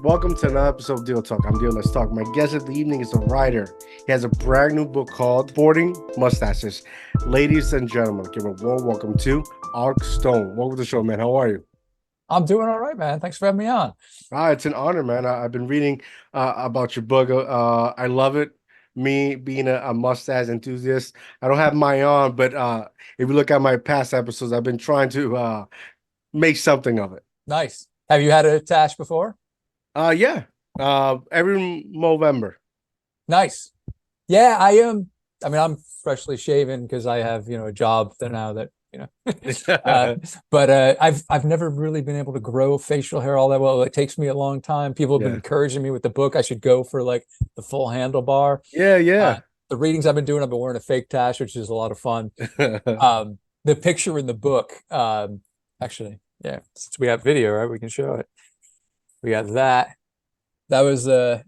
Welcome to another episode of Deal Talk. I'm Deal Let's Talk. My guest of the evening is a writer. He has a brand new book called Sporting Mustaches. Ladies and gentlemen, give a warm welcome to Ark Stone. Welcome to the show, man. How are you? I'm doing all right, man. Thanks for having me on. It's an honor, man. I've been reading about your book. I love it. Me being a mustache enthusiast, I don't have my on, but if you look at my past episodes, I've been trying to make something of it. Nice. Have you had a tash before? Yeah. Every November. Nice. Yeah, I am. I mean, I'm freshly shaven because I have, a job that now that, but I've never really been able to grow facial hair all that well. It takes me a long time. People have been Yeah. encouraging me with the book. I should go for like the full handlebar. Yeah, yeah. The readings I've been doing, I've been wearing a fake tash, which is a lot of fun. The picture in the book, actually, yeah, since we have video, right? We can show it. We got that. That was the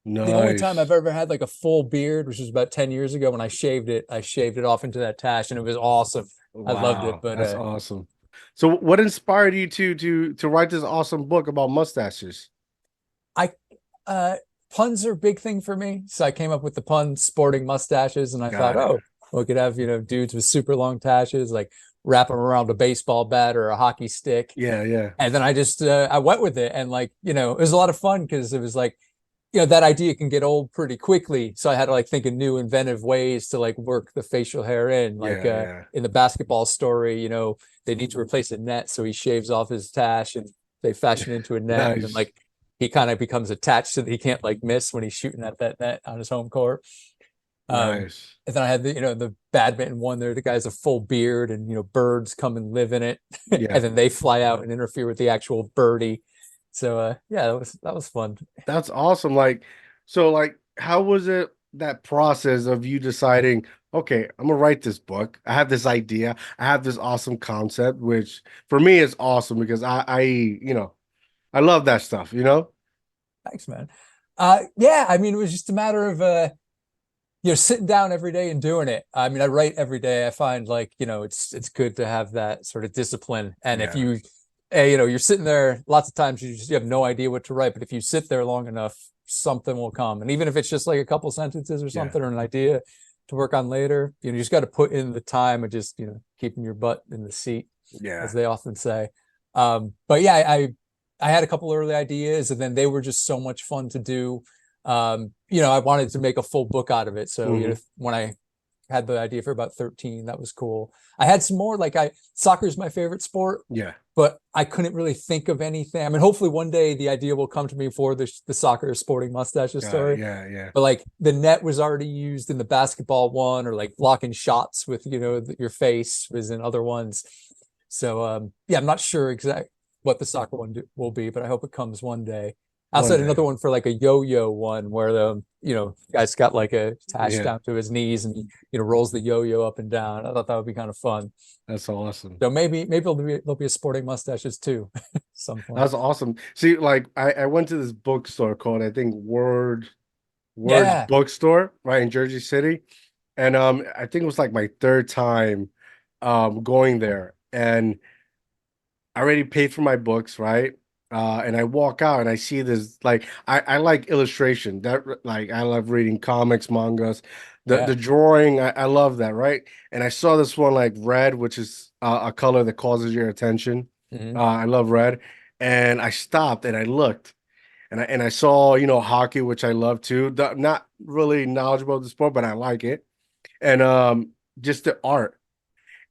only time Nice. I've ever had like a full beard, which was about 10 years ago when I shaved it. I shaved it off into that tash and it was awesome. I loved it. Wow, But that's awesome. So what inspired you to write this awesome book about mustaches? I puns are a big thing for me. So I came up with the pun sporting mustaches and I thought, Got it. oh, we could have, dudes with super long tashes, like wrap them around a baseball bat or a hockey stick. Yeah, yeah. And then I just I went with it. And like, it was a lot of fun because it was like, that idea can get old pretty quickly. So I had to like think of new inventive ways to like work the facial hair in. Like Yeah, yeah. in the basketball story, they need to replace a net. So he shaves off his tash and they fashion into a net. And then Nice. like he kind of becomes attached so that he can't like miss when he's shooting at that net on his home court. Nice. And then I had the badminton one there. The guy has a full beard and birds come and live in it. Yeah. And then they fly out and interfere with the actual birdie. So yeah, that was fun. That's awesome. So how was it that process of you deciding, okay, I'm gonna write this book. I have this idea. I have this awesome concept, which for me is awesome because I love that stuff. Thanks, man. Yeah, I mean, it was just a matter of sitting down every day and doing it. I mean, I write every day. I find like, it's good to have that sort of discipline. And if Yeah. you you're sitting there, lots of times you have no idea what to write, but if you sit there long enough, something will come. And even if it's just like a couple sentences or Yeah. something or an idea to work on later, you just got to put in the time of just, keeping your butt in the seat, Yeah. as they often say. But yeah, I had a couple early ideas and then they were just so much fun to do. I wanted to make a full book out of it. So, Mhm. when I had the idea for about 13, that was cool. I had some more, like soccer is my favorite sport, Yeah. but I couldn't really think of anything. I mean, hopefully one day the idea will come to me for the soccer sporting mustaches story. Yeah, yeah. But like the net was already used in the basketball one, or like blocking shots with, your face was in other ones. So, yeah, I'm not sure exactly what the soccer one will be, but I hope it comes one day. I also One had day. another one for like a yo-yo one where guy's got like a tash Yeah. down to his knees and rolls the yo-yo up and down. I thought that would be kind of fun. That's awesome. So maybe there'll be a sporting mustaches too at some point. That's awesome. See, like I went to this bookstore called, I think, Words Yeah. Bookstore, right in Jersey City. And I think it was like my third time going there. And I already paid for my books, right? And I walk out and I see this, like I like illustration. That, like, I love reading comics, mangas, the Yeah. drawing. I love that, right? And I saw this one, like red, which is a color that causes your attention. Mhm. I love red, and I stopped and I looked, and I saw, hockey, which I love too. Not really knowledgeable of the sport, but I like it, and just the art,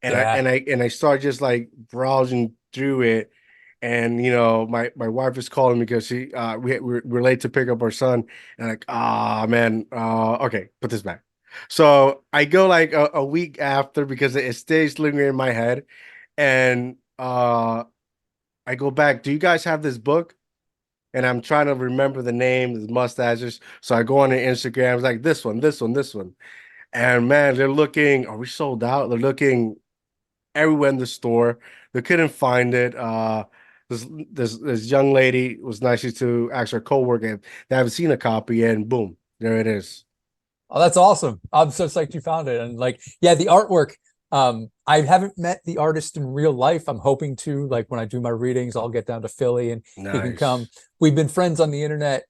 and I Yeah. and I and I started just like browsing through it. And my wife is calling me because we're late to pick up our son, and like, man, okay, put this back. So I go like a week after because it stays lingering in my head, and I go back. Do you guys have this book? And I'm trying to remember the name, the mustaches. So I go on the Instagram, it's like this one, this one, this one. And man, they're looking, are we sold out? They're looking everywhere in the store. They couldn't find it. This young lady was nice to ask her coworker if they haven't seen a copy, and boom, there it is. Oh, that's awesome. I'm so psyched you found it. And like, yeah, the artwork, I haven't met the artist in real life. I'm hoping to, like when I do my readings, I'll get down to Philly and he can come. Nice. We've been friends on the internet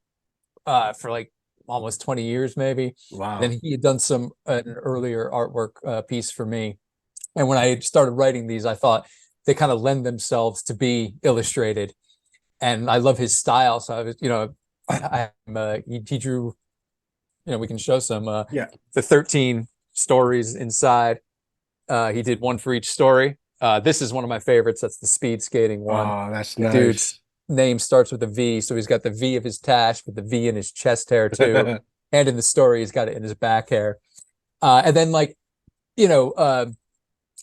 for like almost 20 years, maybe. Wow. Then he had done some an earlier artwork piece for me. And when I started writing these, I thought they kind of lend themselves to be illustrated. And I love his style. So I was, he drew, we can show some Yeah. the 13 stories inside. He did one for each story. This is one of my favorites. That's the speed skating one. Oh, that's The dude's nice. name starts with a V, so he's got the V of his tash with the V in his chest hair too, and in the story he's got it in his back hair. And then you know, uh,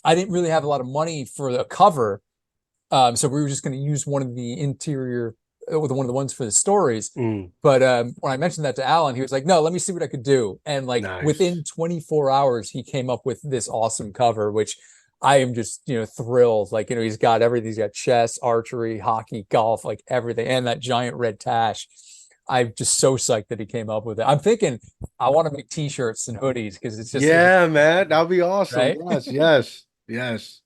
I didn't really have a lot of money for the cover, so we were just going to use one of the interior, with one of the ones for the stories. Mm, But when I mentioned that to Alan, he was like, "No, let me see what I could do." And like nice. within 24 hours, he came up with this awesome cover, which I am just thrilled. Like he's got everything. He's got chess, archery, hockey, golf, like everything, and that giant red tash. I'm just so psyched that he came up with it. I'm thinking I want to make T-shirts and hoodies because it's Yeah, man. That'll be awesome. right. Yes, yes, yes.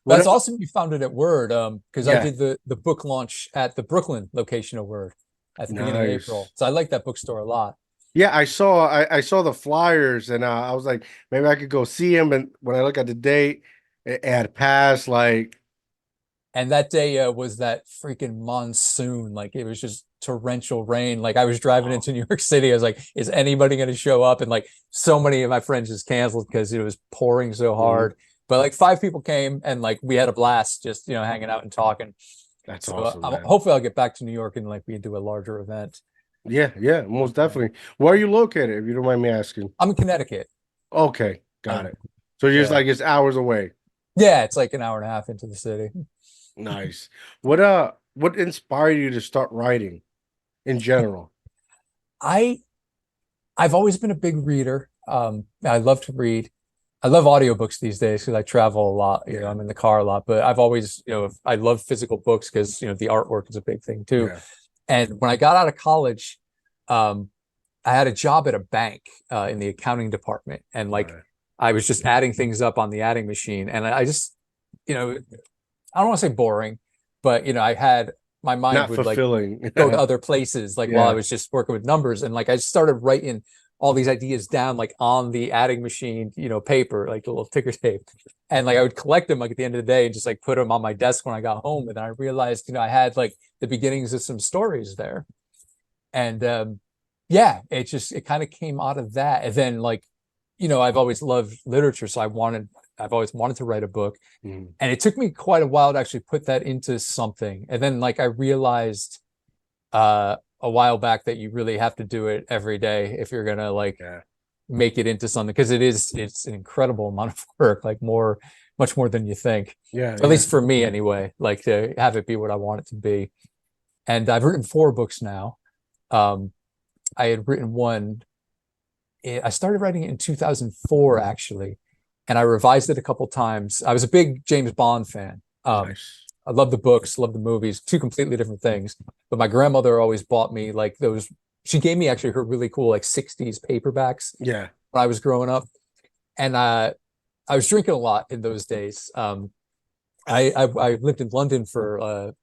What That's awesome you found it at Word, because I yeah, did the book launch at the Brooklyn location of Word at the beginning of April. nice. So I like that bookstore a lot. Yeah, I saw the flyers and I was like, maybe I could go see him. And when I look at the date, it had passed like And that day was that freaking monsoon. Like it was just torrential rain. Like I was driving oh, into New York City. I was like, is anybody going to show up? And like so many of my friends just canceled because it was pouring so mhm. hard. But like 5 people came and like we had a blast just, hanging out and talking. That's So awesome, man. hopefully I'll get back to New York and like we do a larger event. Yeah, yeah, most Yeah. definitely. Where are you located, if you don't mind me asking? I'm in Connecticut. Okay, got Um, it. So you're just yeah. like it's hours away. Yeah. It's like an hour and a half into the city. Nice. What inspired you to start writing in general? I I've always been a big reader. I love to read. I love audiobooks these days because I travel a lot. Yeah, I'm in the car a lot, but I've always, I love physical books because, the artwork is a big thing too. yeah, And when I got out of college, um, I had a job at a bank in the accounting department. And like right. I was just adding things up on the adding machine. And I just, I don't want to say boring, but I had my mind Not would like fulfilling. go to other places like while I Yeah. was just working with numbers and like I started writing all these ideas down like on the adding machine, paper, like a little ticker tape. And like I would collect them like at the end of the day and just like put them on my desk when I got home. And then I realized, I had like the beginnings of some stories there. And yeah, it kind of came out of that. And then like, I've always loved literature. So I've always wanted to write a book. Mhm. And it took me quite a while to actually put that into something. And then like I realized a while back that you really have to do it every day if you're gonna like Yeah. make it into something because it's an incredible amount of work, like much more than you think. Yeah, At yeah. least for me anyway, like to have it be what I want it to be. And I've written 4 books now. Um, I had written one. I started writing it in 2004 actually, and I revised it a couple times. I was a big James Bond fan. Nice. I love the books, love the movies, two completely different things. But my grandmother always bought me like those. She gave me actually her really cool like 60s paperbacks Yeah. when I was growing up. And I was drinking a lot in those days. I lived in London for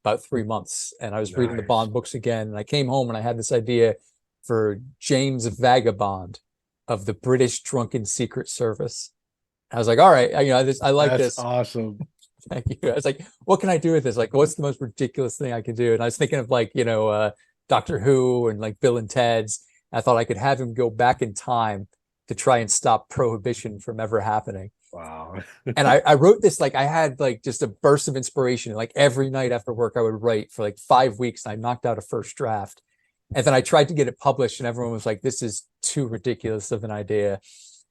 about 3 months and I was reading the Nice. Bond books again. And I came home and I had this idea for James Vagabond of the British Drunken Secret Service. I was like, all right, I like That's this. awesome. Thank you. I was like, what can I do with this? Like, what's the most ridiculous thing I can do? And I was thinking of like, Doctor Who and like Bill and Ted's. I thought I could have him go back in time to try and stop prohibition from ever happening. Wow. And I wrote this like I had like just a burst of inspiration. Like every night after work, I would write for like 5 weeks and I knocked out a first draft. And then I tried to get it published, and everyone was like, this is too ridiculous of an idea.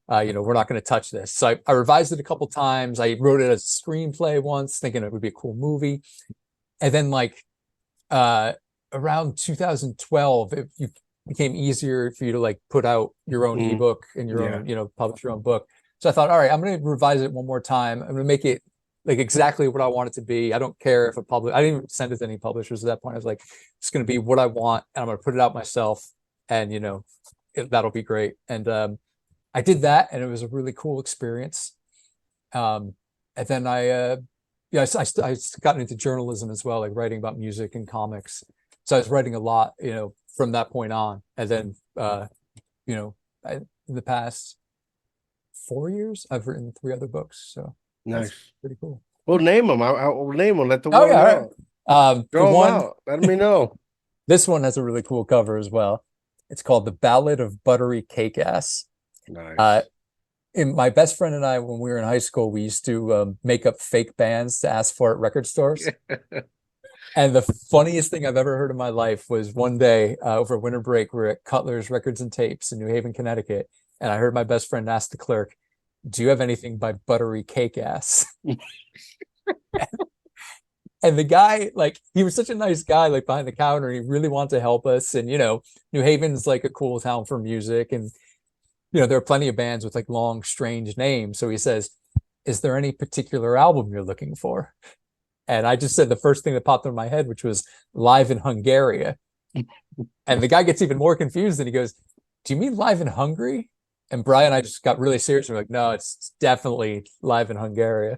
We're not going to touch this. So I revised it a couple times. I wrote it as a screenplay once, thinking it would be a cool movie. And then like uh, around 2012, it became easier for you to like put out your own Mhm. ebook and your Yeah. own, publish your own book. So I thought, all right, I'm going to revise it one more time. I'm going to make it like exactly what I want it to be. I don't care if I didn't even send it to any publishers at that point. I was like, it's going to be what I want, and I'm going to put it out myself, and that'll be great. And I did that, and it was a really cool experience. And then yeah, I got into journalism as well, like writing about music and comics. So I was writing a lot, from that point on. And then, you know, in the past 4 years, I've written 3 other books. So that's Nice. pretty cool. We'll name them. I'll name them. Let the Oh world yeah, all right. know. The Throw them one, out. Let me know. this one has a really cool cover as well. It's called The Ballad of Buttery Cake Ass. Uh, Nice. and my best friend and I, when we were in high school, we used to make up fake bands to ask for at record stores. And the funniest thing I've ever heard in my life was one day over winter break, we were at Cutler's Records and Tapes in New Haven, Connecticut. And I heard my best friend ask the clerk, "Do you have anything by Buttery Cake Ass?" And the guy, like, he was such a nice guy, like behind the counter, and he really wanted to help us. And, New Haven's like a cool town for music. And, there are plenty of bands with like long, strange names. So he says, "Is there any particular album you're looking for?" And I just said the first thing that popped in my head, which was Live in Hungary. And the guy gets even more confused and he goes, "Do you mean Live in Hungary?" And Brian and I just got really serious. We're like, "No, it's definitely Live in Hungary."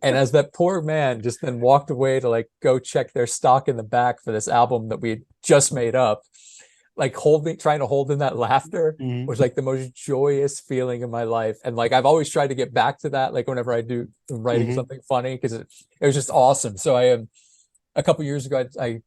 And as that poor man just then walked away to like go check their stock in the back for this album that we had just made up, like trying to hold in that laughter Mhm. was like the most joyous feeling in my life. And like I've always tried to get back to that, like whenever I do writing Mhm. something funny, because it was just awesome. So I am a couple years ago, I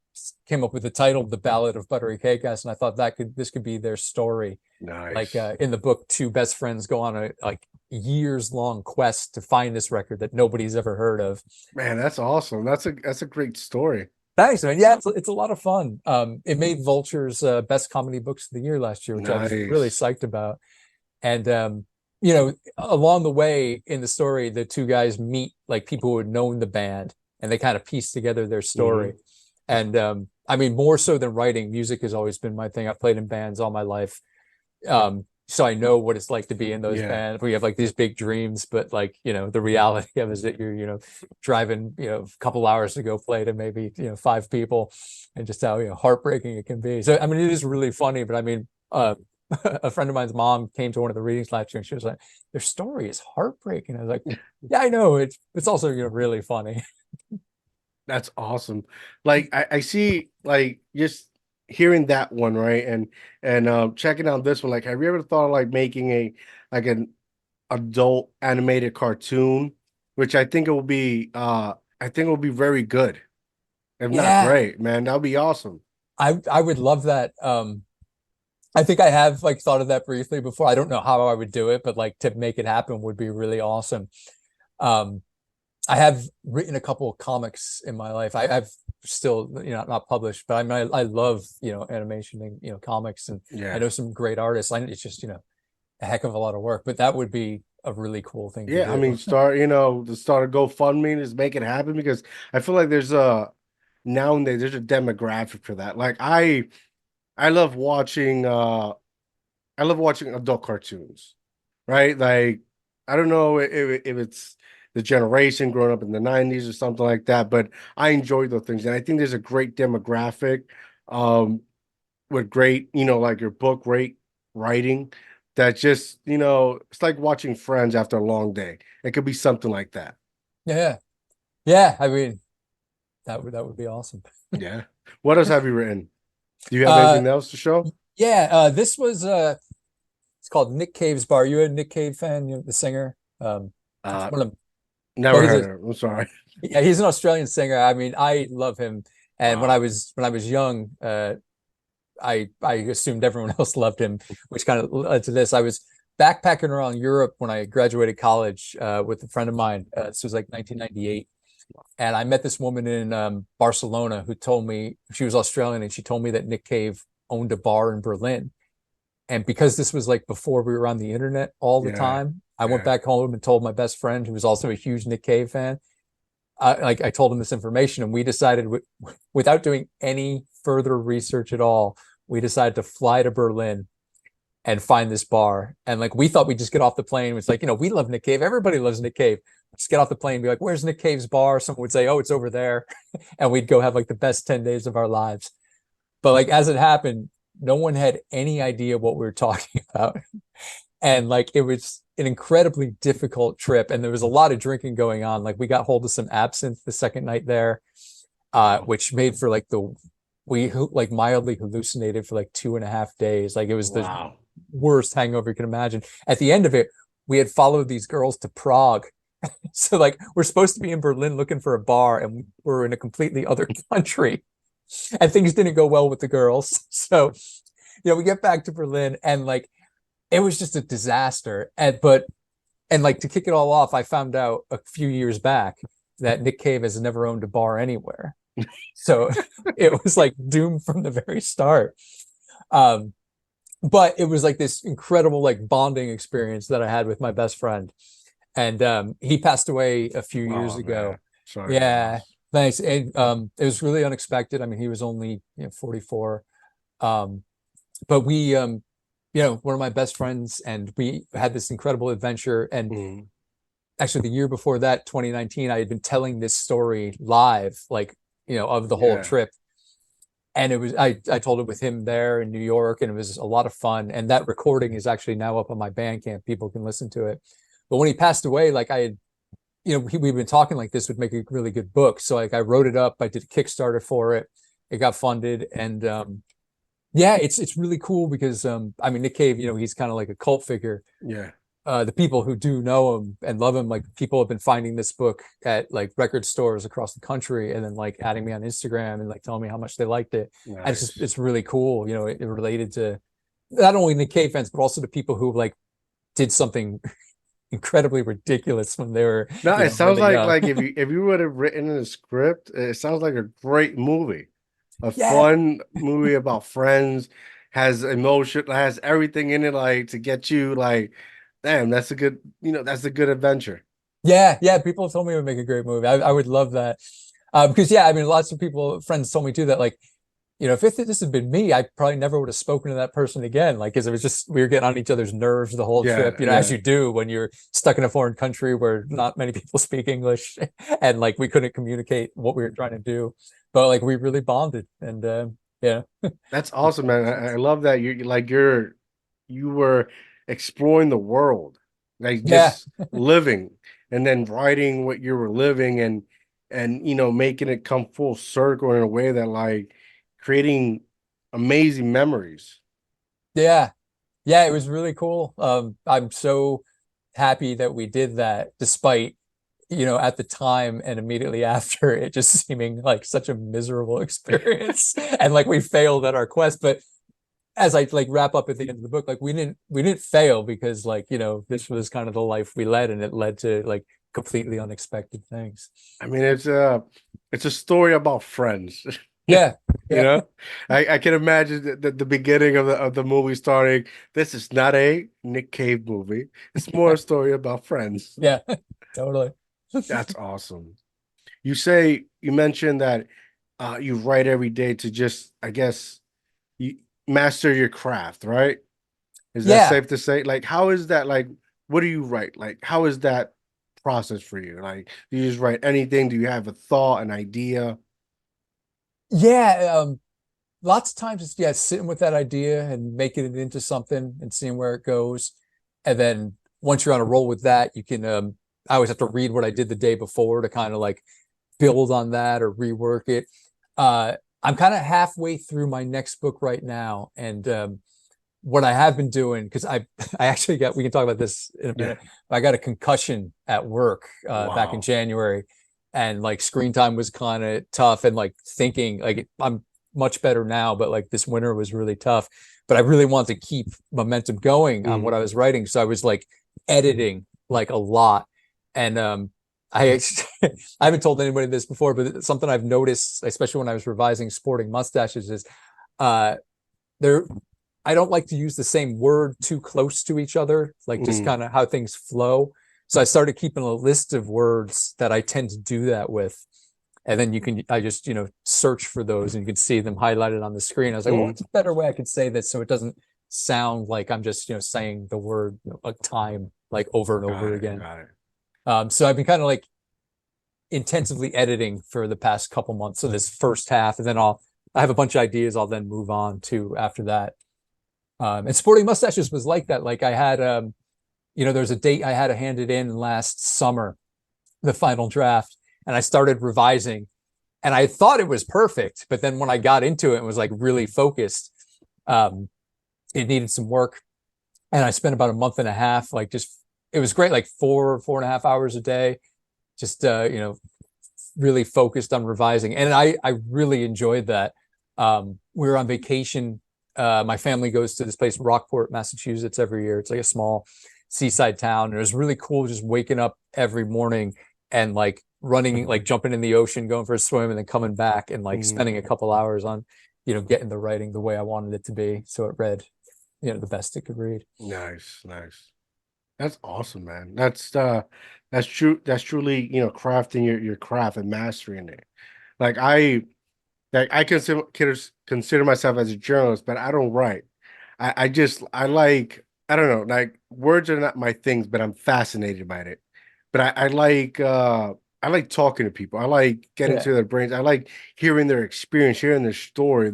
came up with the title, "The Ballad of Buttery Cake Ass," and I thought this could be their story. Like Nice. in the book, two best friends go on a like years long quest to find this record that nobody's ever heard of. Man, that's awesome. That's a great story. Thanks, man. Yeah, it's a lot of fun. It made Vulture's best comedy books of the year last year, which I was really Nice. psyched about. And along the way in the story, the two guys meet like people who had known the band, and they kind of piece together their story. Hmm. And I mean, more so than writing, music has always been my thing. I've played in bands all my life. So I know what it's like to be in those Yeah. bands. We have like these big dreams, but like, the reality of it is that you're, driving, a couple hours to go play to maybe, 5 people, and just how, heartbreaking it can be. So, I mean, it is really funny, but I mean, a friend of mine's mom came to one of the readings last year and she was like, "Their story is heartbreaking." I was like, "Yeah, I know. It's also, really funny." That's awesome. Like I see like just hearing that one, right? And checking out this one. Like, have you ever thought of like making an adult animated cartoon? Which I think it will be very good, if not Yeah, great, man. That would be awesome. I would love that. I think I have like thought of that briefly before. I don't know how I would do it, but like to make it happen would be really awesome. Um, I have written a couple of comics in my life. I've still, not published, but I mean, I love, animation and, comics, and I Yeah. know some great artists. It's just, a heck of a lot of work, but that would be a really cool thing to Yeah, I mean, do. to start a GoFundMe, just make it happen because I feel like there's a nowadays there's a demographic for that. Like I love watching adult cartoons, right? Like I don't know if it's the generation growing up in the 90s or something like that, but I enjoy those things. And I think there's a great demographic um with great, like your book, great writing that just, it's like watching Friends after a long day. It could be something like that. Yeah. Yeah. I mean, that would be awesome. Yeah. What else have you written? Do you have Uh, anything else to show? yeah, this was it's called Nick Cave's Bar. You a Nick Cave fan, the singer? It's Uh, one of yeah, Never heard of it. I'm sorry. he's an Australian singer. I mean, I love him. And when I Wow. was young, I assumed everyone else loved him, which kind of led to this. I was backpacking around Europe when I graduated college with a friend of mine. This was like 1998, and I met this woman in Barcelona who told me she was Australian, and she told me that Nick Cave owned a bar in Berlin. And because this was like before we were on the internet all the Yeah. time, I went Yeah. back home and told my best friend, who was also a huge Nick Cave fan. I told him this information, and we decided, without doing any further research at all, we decided to fly to Berlin and find this bar. And like we thought we'd just get off the plane. It's like, we love Nick Cave. Everybody loves Nick Cave. Just get off the plane and be like, "Where's Nick Cave's bar?" Someone would say, "Oh, it's over there." And we'd go have like the best 10 days of our lives. But like as it happened, no one had any idea what we were talking about. And like it was an incredibly difficult trip, and there was a lot of drinking going on. Like we got hold of some absinthe the second night there, which made for like we like mildly hallucinated for like 2.5 days. Like it was the Wow. worst hangover you can imagine. At the end of it, we had followed these girls to Prague. So like we're supposed to be in Berlin looking for a bar, and we're in a completely other country, and things didn't go well with the girls. So, we get back to Berlin, and like it was just a disaster. And like to kick it all off, I found out a few years back that Nick Cave has never owned a bar anywhere. So it was like doomed from the very start. Um, but it was like this incredible like bonding experience that I had with my best friend. And he passed away a few years Oh ago. man. Sorry to Yeah, loss. thanks. It was really unexpected. I mean, he was only 44. Um, but one of my best friends, and we had this incredible adventure. And Mm. actually, the year before that, 2019, I had been telling this story live, like, of the whole Yeah. trip. And I told it with him there in New York, and it was a lot of fun. And that recording is actually now up on my Bandcamp. People can listen to it. But when he passed away, like I had, we've been talking like this would make a really good book. So like I wrote it up, I did a Kickstarter for it. It got funded. And yeah, it's really cool because I mean, Nick Cave, he's kind of like a cult figure. Yeah. The people who do know him and love him, like people have been finding this book at like record stores across the country, and then like adding me on Instagram and like telling me how much they liked it. And Nice. it's really cool. It related to not only Nick Cave fans, but also to people who like did something incredibly ridiculous when they were, No, it sounds really young. like if you would have written a script, it sounds like a great movie. A Yeah, fun movie about friends, has emotion, has everything in it, like to get you like, damn, that's a good, that's a good adventure. yeah. People told me it would make a great movie. I would love that. Because yeah, I mean, lots of people, friends told me too that like, if this had been me, I probably never would have spoken to that person again. Like, because it was just we were getting on each other's nerves the whole Yeah, trip. As yeah. you do when you're stuck in a foreign country where not many people speak English, and like we couldn't communicate what we were trying to do. But like we really bonded, and yeah, That's awesome, man. I love that you were exploring the world, like yeah, just living and then writing what you were living and making it come full circle in a way that like creating amazing memories. yeah, yeah. It was really cool. I'm so happy that we did that, despite at the time and immediately after it just seeming like such a miserable experience, and like we failed at our quest. But as I like wrap up at the end of the book, like we didn't fail because like this was kind of the life we led, and it led to like completely unexpected things. I mean, it's a story about friends. Yeah, You yeah, know, I can imagine the beginning of the movie starting. This is not a Nick Cave movie. It's more a story about friends. yeah, totally. That's awesome. You mentioned that you write every day to just, I guess, you master your craft, right? Is that Yeah, safe to say? Like, how is that? Like, what do you write? Like, how is that process for you? Like, do you just write anything? Do you have a thought, an idea? yeah. Lots of times it's sitting with that idea and making it into something and seeing where it goes. And then once you're on a roll with that, you can I always have to read what I did the day before to kind of like build on that or rework it. I'm kind of halfway through my next book right now, and what I have been doing, because I actually got, we can talk about this in a Yeah. minute. I got a concussion at work back in Wow. January, and like screen time was kind of tough, and like thinking like I'm much better now, but like this winter was really tough. But I really wanted to keep momentum going on what Mhm. I was writing, so I was like editing like a lot, and I I haven't told anybody this before, but something I've noticed, especially when I was revising Sporting Mustaches, is uh there I don't like to use the same word too close to each other, like just Mhm. kind of how things flow. So I started keeping a list of words that I tend to do that with. And then I just, search for those and you can see them highlighted on the screen. I was like, well, Mhm. what's a better way I could say this so it doesn't sound like I'm just, saying the word a time like over and over Got it. again. Got it. So I've been kind of like intensively editing for the past couple months of this first half, and then I have a bunch of ideas I'll then move on to after that. And Sporting Mustaches was like that. Like I had there's a date I had to hand it in last summer, the final draft, and I started revising, and I thought it was perfect, but then when I got into it and was like really focused, um, it needed some work, and I spent about a month and a half, like just it was great, like 4.5 hours a day, just really focused on revising, and I really enjoyed that. We were on vacation. My family goes to this place, Rockport, Massachusetts, every year. It's like a small seaside town, and it was really cool just waking up every morning and like running, like jumping in the ocean, going for a swim, and then coming back and like Mhm. spending a couple hours on, getting the writing the way I wanted it to be, so it read, the best it could read. Nice, nice. That's awesome, man. That's true. That's truly, crafting your craft and mastering it. Like I consider myself as a journalist, but I don't write. I like, I don't know, like words are not my things, but I'm fascinated by it. But I like talking to people. I like getting Yeah. to their brains. I like hearing their experience, hearing their story,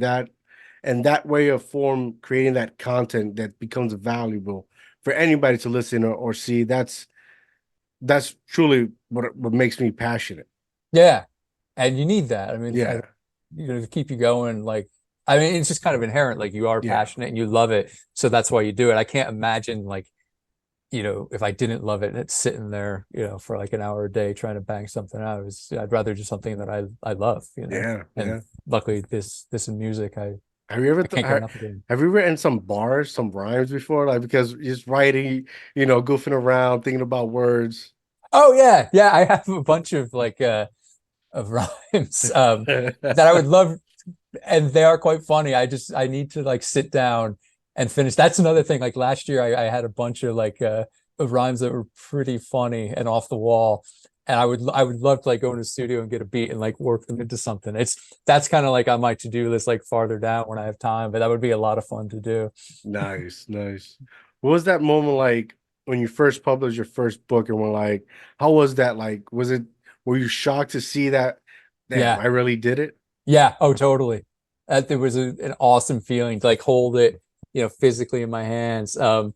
and that way of form creating that content that becomes valuable for anybody to listen or see. That's truly what makes me passionate. Yeah. And you need that. I mean, Yeah. to keep you going, like, I mean, it's just kind of inherent. Like, you are Yeah. passionate and you love it. So that's why you do it. I can't imagine, like, if I didn't love it and it's sitting there, for like an hour a day trying to bang something out. I'd rather do something that I love, Yeah. and Yeah. luckily this in music, Have you ever I can't get enough of doing. have you written some bars, some rhymes before? Like because just writing, goofing around, thinking about words. Oh yeah. Yeah. I have a bunch of like, of rhymes, that I would love, and they are quite funny. I need to like sit down and finish. That's another thing. Like last year, I had a bunch of like, of rhymes that were pretty funny and off the wall, and I would love to like go in the studio and get a beat and like work them into something. That's kind of like on my to-do list, like farther down when I have time. But that would be a lot of fun to do. Nice, nice. What was that moment like when you first published your first book and were like, how was that like? Were you shocked to see that, damn, Yeah. I really did it? Yeah. Oh, totally. There was an awesome feeling to like hold it, physically in my hands. And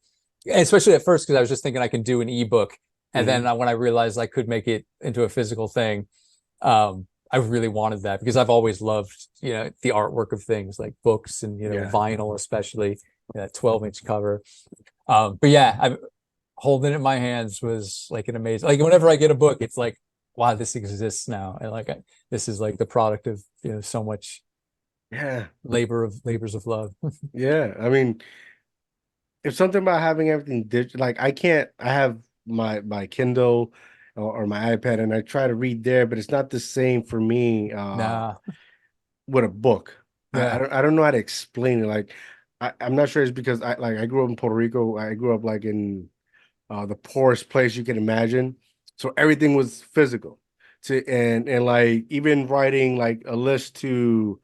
especially at first, because I was just thinking I can do an ebook. And then Hmm. when I realized I could make it into a physical thing, I really wanted that because I've always loved, the artwork of things like books and, Yeah. vinyl, especially that 12-inch cover. But yeah, holding it in my hands was like an amazing, like whenever I get a book, it's like, wow, this exists now. And like, this is like the product of, so much Yeah. labors of love. Yeah. I mean, it's something about having everything digital. Like I have my Kindle or my iPad and I try to read there, but it's not the same for me Nah. with a book. Yeah. I don't know how to explain it. Like I'm not sure it's because I grew up in Puerto Rico. I grew up like in the poorest place you can imagine. So everything was physical. And like even writing like a list to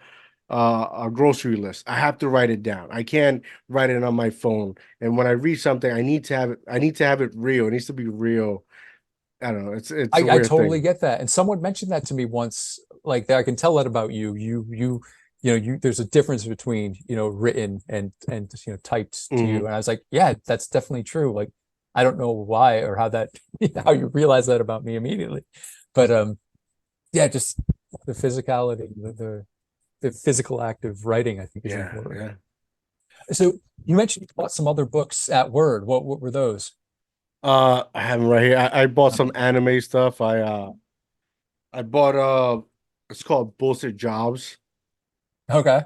a grocery list. I have to write it down. I can't write it on my phone. And when I read something, I need to have it real. It needs to be real. I don't know. It's a I weird totally thing. get that. And someone mentioned that to me once, like that I can tell that about you. There's a difference between, written and typed to you. Hmm. And I was like, yeah, that's definitely true. Like, I don't know why or how that how you realize that about me immediately. But yeah, just the physicality, the physical act of writing, I think is Yeah, important. yeah. So you mentioned you bought some other books at Word. What were those? I have them right here. I bought some anime stuff. I bought it's called Bullshit Jobs Okay.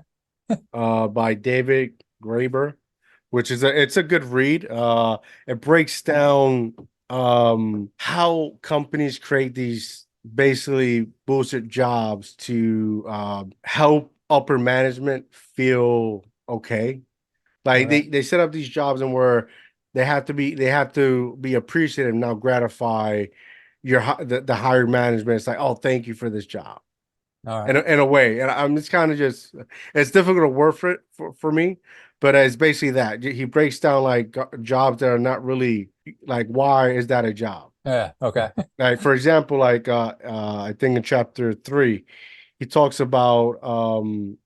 by David Graeber, which is it's a good read. It breaks down how companies create these basically bullshit jobs to help upper management feel okay. All Like right. they set up these jobs and where they have to be appreciative, now gratify the higher management. It's like, oh, thank you for this job All right. in a way. And I'm just kind of just it's difficult to work for it for me, but it's basically that he breaks down like jobs that are not really like why is that a job? Yeah. Okay. Like for example, like I think in chapter 3, he talks about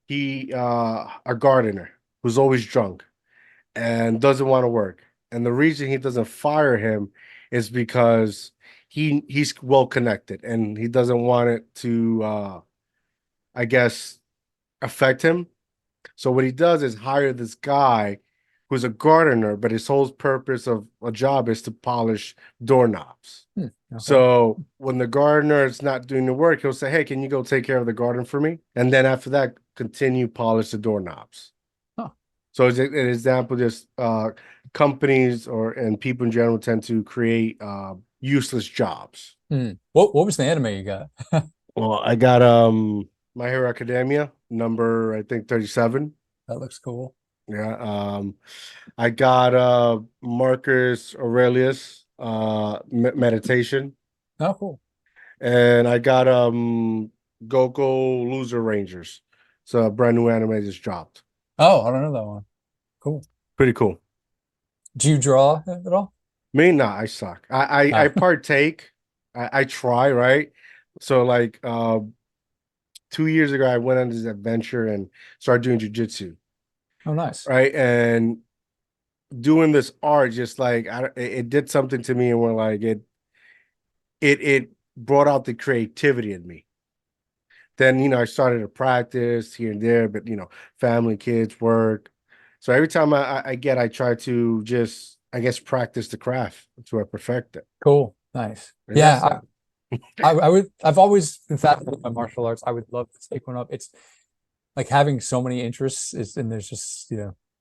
he a gardener who's always drunk and doesn't want to work. and the reason he doesn't fire him is because he's well connected and he doesn't want it to I guess affect him. So what he does is hire this guy who's a gardener, but his whole purpose of a job is to polish doorknobs. Okay. So when the gardener is not doing the work, he'll say, "Hey, can you go take care of the garden for me?" And then after that, continue polish the doorknobs. Huh. So as an example, just companies or and people in general tend to create useless jobs. What was the anime you got? Well, I got My Hero Academia number I think 37. That looks cool. Yeah. I got Marcus Aurelius meditation, Oh, cool. and I got Goku Loser Rangers. It's a brand new anime just dropped. Oh, I don't know that one. Cool. Pretty cool. Do you draw at all? Me, nah, I suck. I Ah, partake. I try, right? So like 2 years ago I went on this adventure and started doing jujitsu, oh, nice. right? And doing this art just like it did something to me and we're like it brought out the creativity in me. Then, I started to practice here and there, but family, kids, work. So every time I try to just, I guess, practice the craft until I perfect it. Cool. Nice. And Yeah, that's it. I've always been fascinated by martial arts. I would love to take one up. It's like having so many interests and there's just,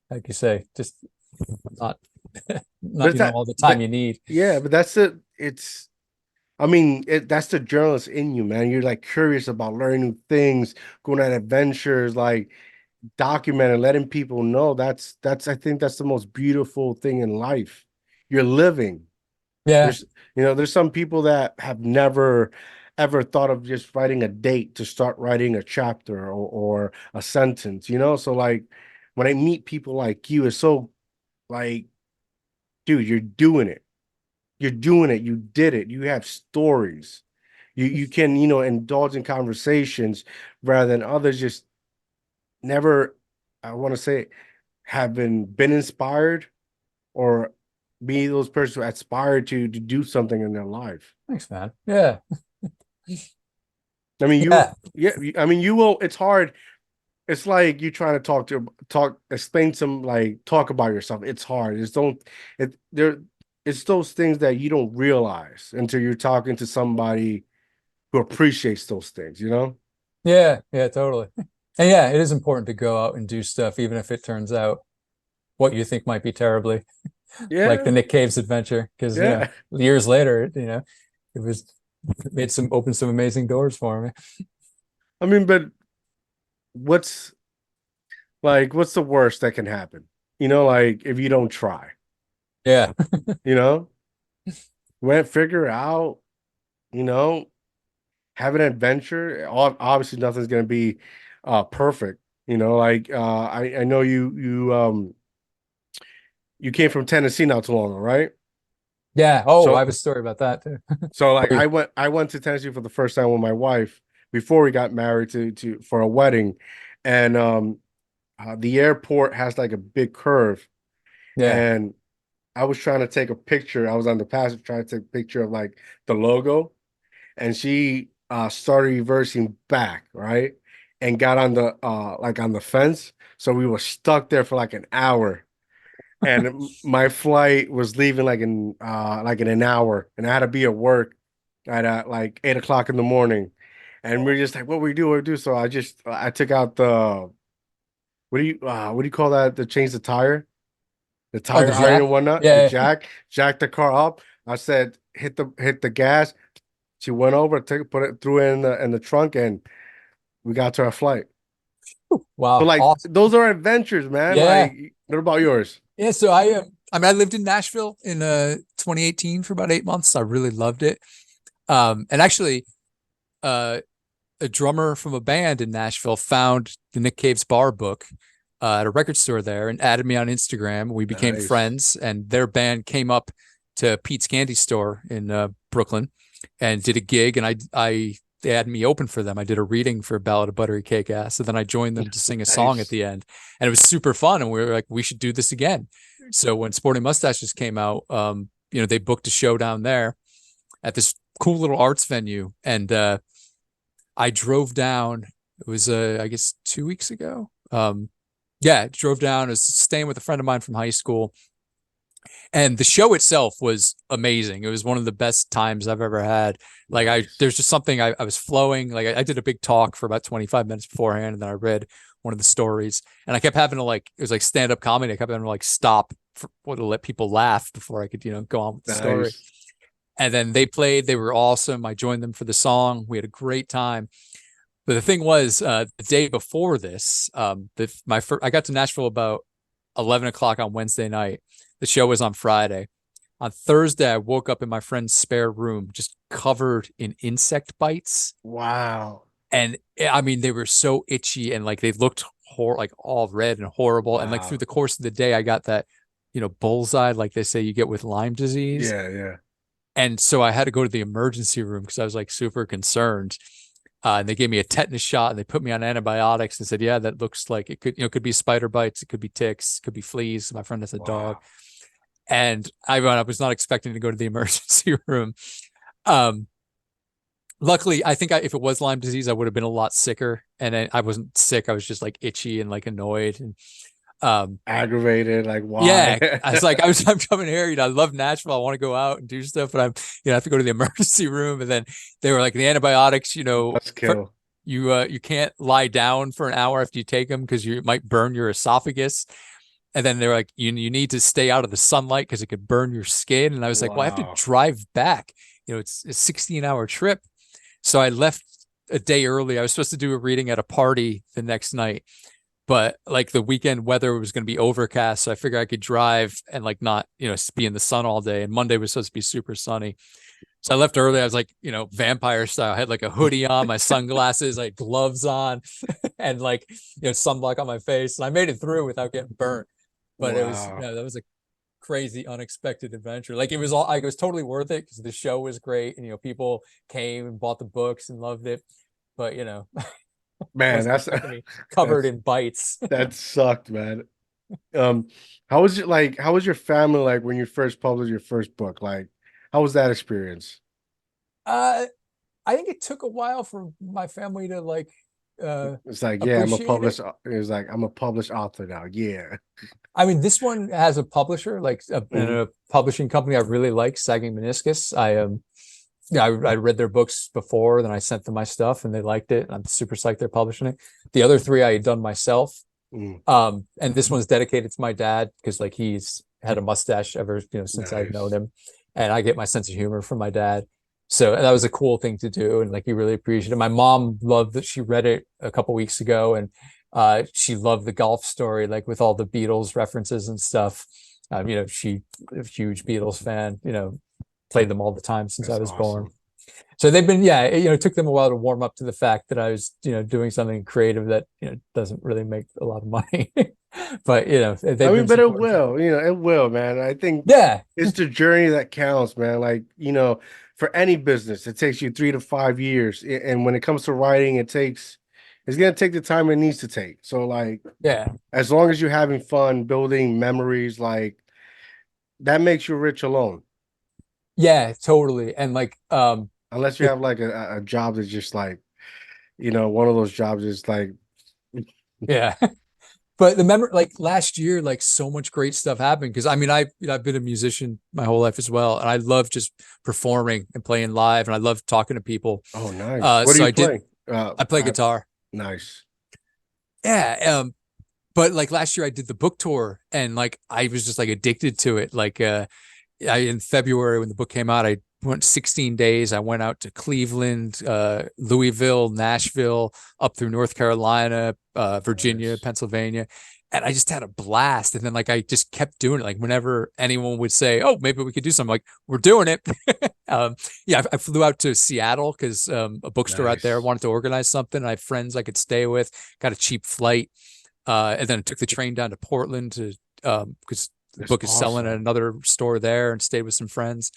like you say, just not But not, it's that, all the time but you need. yeah, but that's the journalist in you, man. You're like curious about learning new things, going on adventures, like documenting, letting people know. I think that's the most beautiful thing in life. You're living. Yeah. There's some people that have never ever thought of just writing a date to start writing a chapter or a sentence. So like when I meet people like you, it's so like, dude, you're doing it. You're doing it. You did it. You have stories. You can, indulge in conversations rather than others just never, I want to say, have been inspired or be those persons who aspire to do something in their life. Thanks, man. Yeah. I mean, Yeah. yeah, I mean, you will, it's hard. It's like you trying to explain some, like, talk about yourself. It's hard. It's those things that you don't realize until you're talking to somebody who appreciates those things. Yeah. Yeah, totally. And yeah, it is important to go out and do stuff, even if it turns out what you think might be terribly like Yeah, the Nick Cave's adventure. Because, yeah. years later, it was it made opened some amazing doors for me. I mean, but what's what's the worst that can happen? Like if you don't try, Yeah. you know, went figure out, you know, have an adventure. Obviously, nothing's gonna be perfect. Like I know you came from Tennessee not too long ago, right? Yeah. Oh, I So have a story about that too. so like I went to Tennessee for the first time with my wife before we got married to for a wedding, and the airport has like a big curve, Yeah. and I was trying to take a picture. I was on the passenger trying to take a picture of like the logo, and she started reversing back, right? And got on the like on the fence. So we were stuck there for like an hour. And my flight was leaving like in an hour, and I had to be at work at like 8 o'clock in the morning. And we're just like, what we do? So I took out the what do you call that? To change the Oh, the tire iron jack. and whatnot, the Yeah. jack the car up. I said, hit the gas. She went over, put it, threw it in the trunk, and we got to our flight. So Wow. like Awesome. those are adventures, man. Yeah. Like, what about yours? Yeah. So I mean, I lived in Nashville in 2018 for about 8 months. I really loved it. And actually, uh, a drummer from a band in Nashville found the Nick Cave's bar book at a record store there and added me on Instagram. We became Nice. friends, and their band came up to Pete's Candy Store in Brooklyn and did a gig. And they had me open for them. I did a reading for Ballad of Buttery Cake Ass, and then I joined them to sing a song at Nice. the end, and it was super fun. And we were like, we should do this again. So when Sporting Mustaches came out, they booked a show down there at this cool little arts venue, and I drove down. It was I guess 2 weeks ago. Yeah, drove down. I was staying with a friend of mine from high school, and the show itself was amazing. It was one of the best times I've ever had. Like Nice. there's just something I was flowing. Like I did a big talk for about 25 minutes beforehand, and then I read one of the stories, and I kept having to it was like stand up comedy. I kept having to stop to let people laugh before I could, go on with the story. Nice. And then they played. They were awesome. I joined them for the song. We had a great time. But the thing was, the day before this, I got to Nashville about 11 o'clock on Wednesday night. The show was on Friday. On Thursday, I woke up in my friend's spare room, just covered in insect bites. Wow. And I mean, they were so itchy and they looked like all red and horrible. And through Wow. the course of the day, I got that, bullseye, like they say you get with Lyme disease. Yeah, yeah. And so I had to go to the emergency room because I was super concerned. And they gave me a tetanus shot and they put me on antibiotics and said, yeah, that looks like it could be spider bites, it could be ticks, it could be fleas. My friend has a dog. Wow. And I was not expecting to go to the emergency room. Luckily, I think if it was Lyme disease, I would have been a lot sicker. And I wasn't sick. I was just itchy and annoyed. And Aggravated, like yeah, why? I was I'm coming here. I love Nashville. I want to go out and do stuff, but I have to go to the emergency room. And then they were like, the antibiotics, Let's kill. you can't lie down for an hour after you take them because you might burn your esophagus. And then they're like, you need to stay out of the sunlight because it could burn your skin. And I was like, well, I have to Wow. drive back. It's a 16-hour trip. So I left a day early. I was supposed to do a reading at a party the next night, but the weekend weather was going to be overcast. So I figured I could drive and not, be in the sun all day. And Monday was supposed to be super sunny. So I left early. I was vampire style. I had a hoodie on, my sunglasses, gloves on, and sunblock on my face. And I made it through without getting burnt. But it was, Wow. that was a crazy, unexpected adventure. It was all, it was totally worth it because the show was great. And, people came and bought the books and loved it. But, Man, wasn't that's expecting me covered that's in bites. that sucked, man. Um, how was it like? How was your family like when you first published your first book? Like, how was that experience? uh, I think it took a while for my family to It's like, yeah, appreciate it. It's like I'm a published author now. Yeah. I mean, this one has a publisher, Mhm. a publishing company I really like, Sagging Meniscus. I read their books before, then I sent them my stuff and they liked it. And I'm super psyched they're publishing it. The other three I had done myself. Mm, And this one's dedicated to my dad because he's had a mustache ever, since I've known nice. him. And I get my sense of humor from my dad. So that was a cool thing to do. And he really appreciated it. My mom loved that. She read it a couple weeks ago and she loved the golf story, with all the Beatles references and stuff. She a huge Beatles fan, played them all the time since I That's was born. awesome. So they've been, yeah, it took them a while to warm up to the fact that I was, doing something creative that, doesn't really make a lot of money. But, I they've mean, been but it supportive. will, it will, man. I think Yeah. it's the journey that counts, man. For any business, it takes you 3 to 5 years. And when it comes to writing, it's gonna take the time it needs to take. So Yeah. as long as you're having fun, building memories, that makes you rich alone. Yeah, totally. And Unless you the, have a job that's just one of those jobs is like, yeah. But the memory, last year, so much great stuff happened. Cause I mean, I've been a musician my whole life as well. And I love just performing and playing live. And I love talking to people. oh, nice. What do So you play? I play guitar. Nice. Yeah. But last year I did the book tour and I was just addicted to it. In February when the book came out, I went 16 days. I went out to Cleveland, Louisville, Nashville, up through North Carolina, Virginia, Nice. Pennsylvania. And I just had a blast. And then I just kept doing it. Whenever anyone would say, oh, maybe we could do something, we're doing it. Yeah, I flew out to Seattle because a bookstore out there Nice. wanted to organize something. I have friends I could stay with, got a cheap flight. And then I took the train down to Portland to because the That's book is selling at awesome. another store there and stayed with some friends.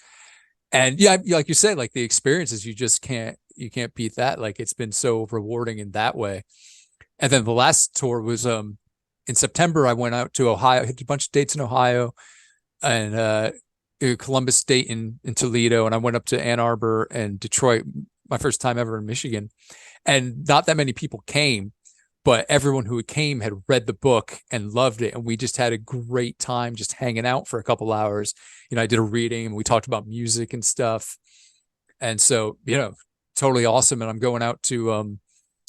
And yeah, like you said, the experiences you can't beat that. It's been so rewarding in that way. And then the last tour was in in September, I went out to Ohio, hit a bunch of dates in Ohio, and Columbus, Dayton, and Toledo, and I went up to Ann Arbor and Detroit, my first time ever in Michigan. And not that many people came, but everyone who came had read the book and loved it. And we just had a great time just hanging out for a couple hours. I did a reading and we talked about music and stuff. And so, totally awesome. And I'm going out to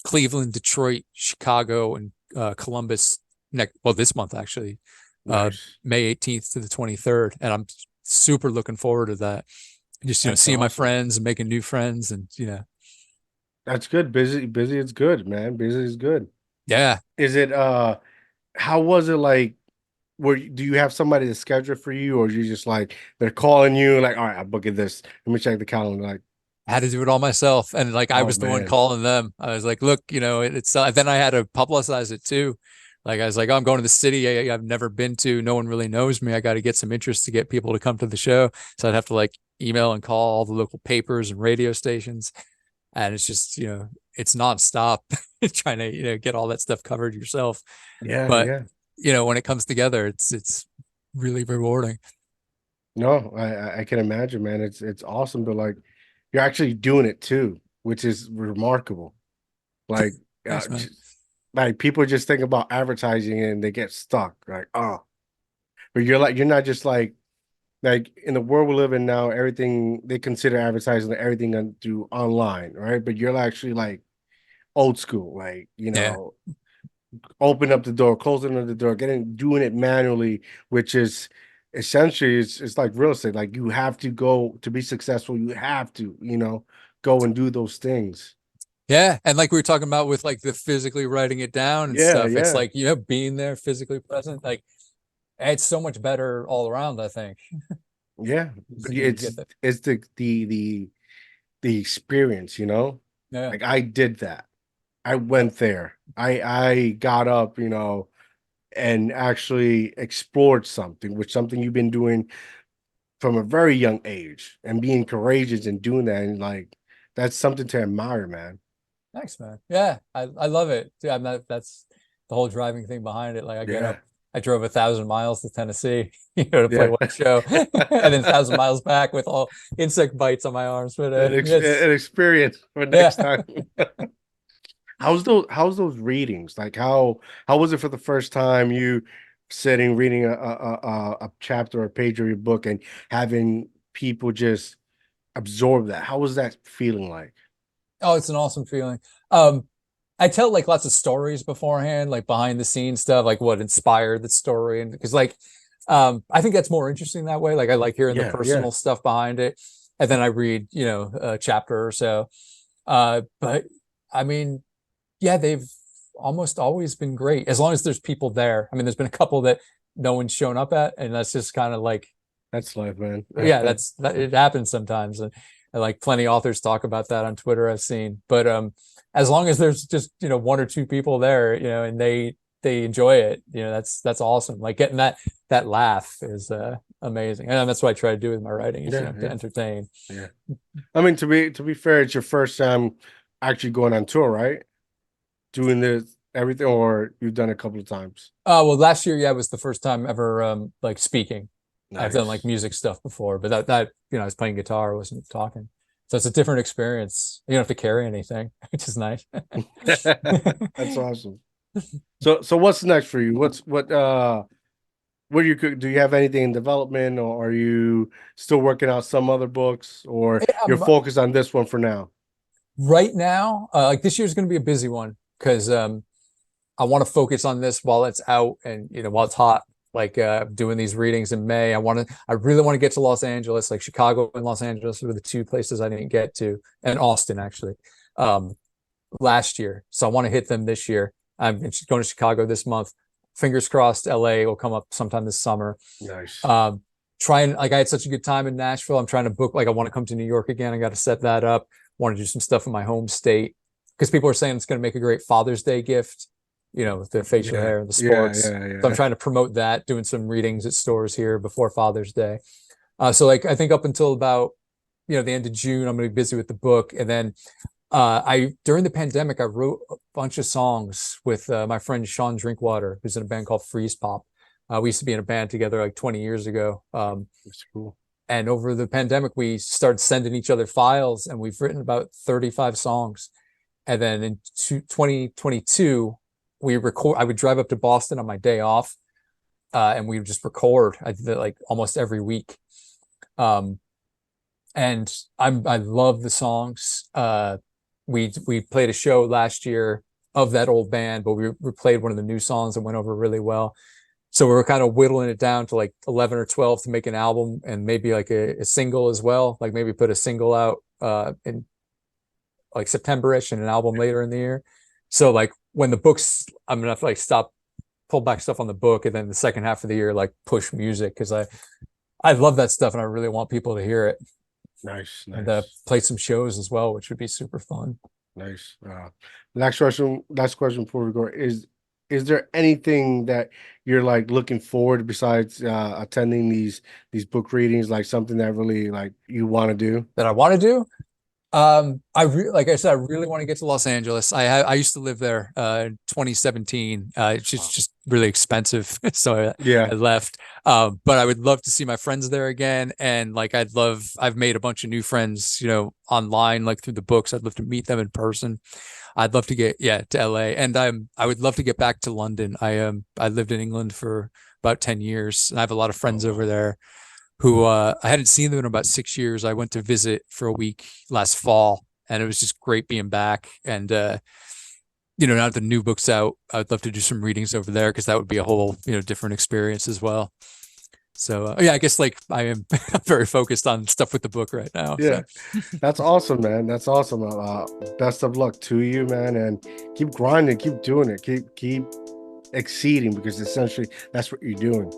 Cleveland, Detroit, Chicago, and Columbus this month, actually, Nice. May 18th to the 23rd. And I'm super looking forward to that. Just, That's seeing my awesome. friends and making new friends and, That's good. Busy is good, man. Busy is good. yeah. Is it how was it like do you have somebody to schedule for you, or you just like they're calling you like, all right, I'm booking this. Let me check the calendar. Like, I had to do it all myself. And like, I oh was the one man. calling them. I was like, look, it's, then I had to publicize it too. Like, I was like, oh, I'm going to the city I've never been to. No one really knows me. I got to get some interest to get people to come to the show. So I'd have to like email and call all the local papers and radio stations. And it's just, it's nonstop trying to, get all that stuff covered yourself. Yeah, But, yeah. when it comes together, it's really rewarding. No, I can imagine, man. It's awesome to like you're actually doing it too, which is remarkable. Like, Thanks, man. like people just think about advertising and they get stuck. Like, oh, but you're not just like in the world we live in now, everything they consider advertising everything through online, right? But you're actually like old school, like Yeah. open up the door, closing the door, doing it manually, which is essentially it's like real estate. Like you have to go to be successful, you have to, go and do those things. Yeah. And like we were talking about with like the physically writing it down and Yeah, stuff, it's yeah, like, being there physically present, like it's so much better all around, I think. yeah. But You get that. it's the experience, Yeah. Like I did that. I went there. I got up, and actually explored something, which something you've been doing from a very young age and being courageous and doing that. And like, that's something to admire, man. Thanks, man. Yeah. I love it. Yeah, that's the whole driving thing behind it. Like I get Yeah. up, I drove 1,000 miles to Tennessee, to play Yeah. one show, and then 1,000 miles back with all insect bites on my arms. But it's An experience for yeah. next time. How's those readings? Like how was it for the first time you sitting reading a chapter or a page of your book and having people just absorb that? How was that feeling like? Oh, it's an awesome feeling. I tell like lots of stories beforehand, like behind the scenes stuff, like what inspired the story. And because like I think that's more interesting that way. Like I like hearing the Yeah, yeah. personal stuff behind it. And then I read, a chapter or so. But I mean, yeah, they've almost always been great as long as there's people there. I mean, there's been a couple that no one's shown up at, and that's just kind of like, That's life, man. yeah, that it happens sometimes. And like plenty of authors talk about that on Twitter I've seen. But as long as there's just, one or two people there, and they enjoy it, that's awesome. Like getting that laugh is amazing. And that's what I try to do with my writing is, Yeah, to yeah, entertain. yeah. I mean, to be fair, it's your first time actually going on tour, right? Doing this everything, or you've done it a couple of times. Well, last year, yeah, was the first time ever like speaking. I've done like Nice. music stuff before, but that I was playing guitar, I wasn't talking. So it's a different experience. You don't have to carry anything, which is nice. That's awesome. So what's next for you? What do you have anything in development, or are you still working out some other books, or Yeah, you're focused on this one for now? right now, like this year's going to be a busy one because I want to focus on this while it's out and while it's hot. Like doing these readings in May, I really want to get to Los Angeles. Like Chicago and Los Angeles were the two places I didn't get to, and Austin actually, um, last year. So I want to hit them this year. I'm going to Chicago this month. Fingers crossed, LA will come up sometime this summer. Nice. Trying like I had such a good time in Nashville. I'm trying to book like I want to come to New York again. I got to set that up. Want to do some stuff in my home state because people are saying it's going to make a great Father's Day gift. With the facial Yeah, hair and the yeah, sports. yeah, So I'm yeah. trying to promote that, doing some readings at stores here before Father's Day. So like I think up until about the end of June, I'm going to be busy with the book, and then I during the pandemic, I wrote a bunch of songs with my friend Sean Drinkwater, who's in a band called Freeze Pop. We used to be in a band together like 20 years ago. That's cool. And over the pandemic, we started sending each other files, and we've written about 35 songs. And then in 2022, I would drive up to Boston on my day off, and we would just record. I did it like almost every week. Um, and I love the songs. We played a show last year of that old band, but we played one of the new songs and went over really well. So we were kind of whittling it down to like 11 or 12 to make an album, and maybe like a single as well. Like maybe put a single out in like September-ish and an album later in the year. So like when the books, I'm gonna have to like pull back stuff on the book, and then the second half of the year like push music, because I love that stuff and I really want people to hear it. Nice, And nice, play some shows as well, which would be super fun. nice. Last question. Last question before we go is there anything that you're like looking forward besides attending these book readings, like something that really like you want to do? That I want to do. Like I said, I really want to get to Los Angeles. I used to live there in 2017. It's just really expensive, so I Yeah. left. But I would love to see my friends there again, and like I've made a bunch of new friends, online, like through the books. I'd love to meet them in person. I'd love to get to LA, and I would love to get back to London. I lived in England for about 10 years, and I have a lot of Oh, friends over wow. there who I hadn't seen them in about 6 years. I went to visit for a week last fall, and it was just great being back. And now that the new book's out, I'd love to do some readings over there, because that would be a whole different experience as well. So I guess like I am very focused on stuff with the book right now. Yeah. So That's awesome, man. That's awesome. Best of luck to you, man, and keep grinding, keep doing it, keep exceeding, because essentially that's what you're doing.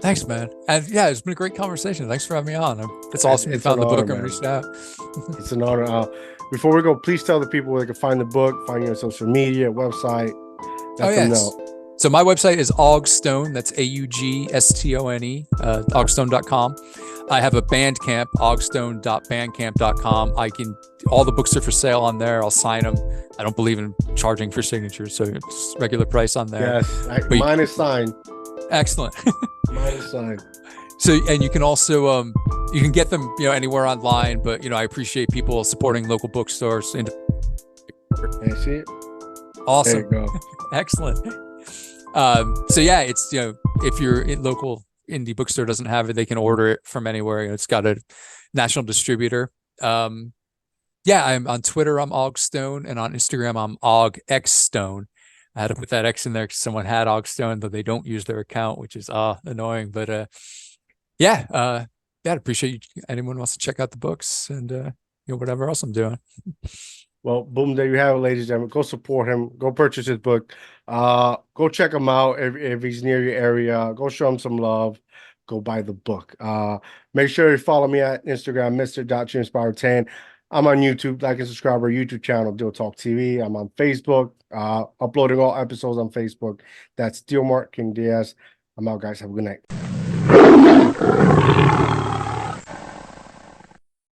thanks, man. And yeah, it's been a great conversation. Thanks for having me on. It's It's, awesome you it's an found the honor, book and man. reached out. It's an honor. Before we go, please tell the people where they can find the book, find you on social media, website. Oh Let them yes. know. So my website is Augstone. That's AUGSTONE, augstone.com. I have a Bandcamp, augstone.bandcamp.com. All the books are for sale on there. I'll sign them. I don't believe in charging for signatures, so it's regular price on there. Yes, But mine is signed. excellent. Mine is signed. So, and you can also you can get them anywhere online, but I appreciate people supporting local bookstores. And And see it? There awesome. you go. Excellent. So yeah, it's if your local indie bookstore doesn't have it, they can order it from anywhere. It's got a national distributor. Yeah, I'm on Twitter, I'm Augstone, and on Instagram, I'm AugXstone. I had to put that X in there because someone had Augstone, but they don't use their account, which is annoying. But yeah, I'd appreciate anyone wants to check out the books and whatever else I'm doing. Well, boom, there you have it, ladies and gentlemen. Go support him. Go purchase his book. Go check him out if he's near your area. Go show him some love. Go buy the book. Make sure you follow me at Instagram, Mr.Inspire10. I'm on YouTube. Like and subscribe to our YouTube channel, DIOTALK TV. I'm on Facebook, uploading all episodes on Facebook. That's Mark King Diaz. I'm out, guys. Have a good night.